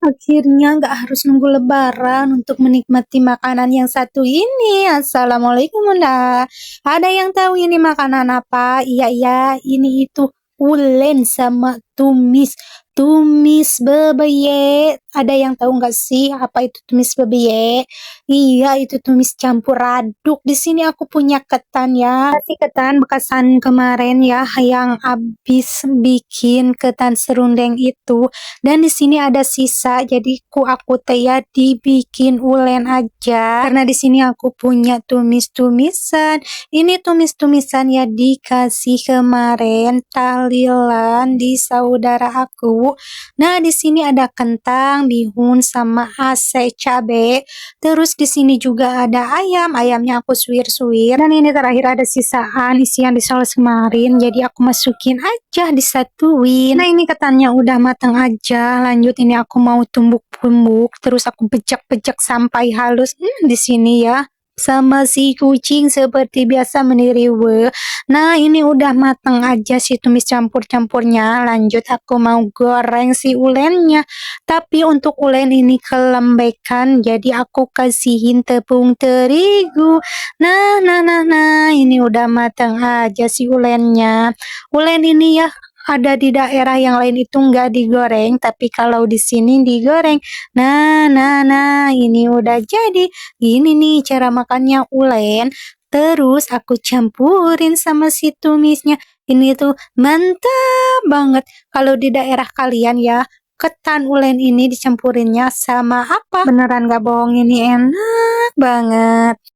Akhirnya nggak harus nunggu lebaran untuk menikmati makanan yang satu ini. Assalamualaikum Bunda. Ada yang tahu ini makanan apa? Iya, iya, ini itu ulen sama tumis. Tumis bebeye. Ada yang tahu nggak sih apa itu tumis bebeye? Iya, itu tumis campur aduk. Di sini aku punya ketan ya. Kasih ketan bekasan kemarin ya yang habis bikin ketan serundeng itu. Dan di sini ada sisa, jadi aku teh ya dibikin ulen aja. Karena di sini aku punya tumis-tumisan. Ini tumis-tumisan ya dikasih kemarin tahlilan di saudara aku. Nah, di sini ada kentang, bihun sama ase cabe. Terus di sini juga ada ayam. Ayamnya aku suwir-suwir. Dan ini terakhir ada sisaan isian di saus kemarin. Jadi aku masukin aja disatuin. Nah, ini ketannya udah matang aja. Lanjut ini aku mau tumbuk-tumbuk. Terus aku pecek-pecek sampai halus. Di sini ya. Sama si kucing seperti biasa meniru. Nah, ini udah matang aja si tumis campur-campurnya. Lanjut aku mau goreng si ulennya. Tapi untuk ulen ini kelembekan, jadi aku kasihin tepung terigu. Nah, ini udah matang aja si ulennya. Ulen ini ya ada di daerah yang lain itu nggak digoreng, tapi kalau di sini digoreng. Nah, ini udah jadi. Ini nih cara makannya ulen. Terus aku campurin sama si tumisnya. Ini tuh mantap banget. Kalau di daerah kalian ya, ketan ulen ini dicampurinnya sama apa? Beneran gak bohong, ini enak banget.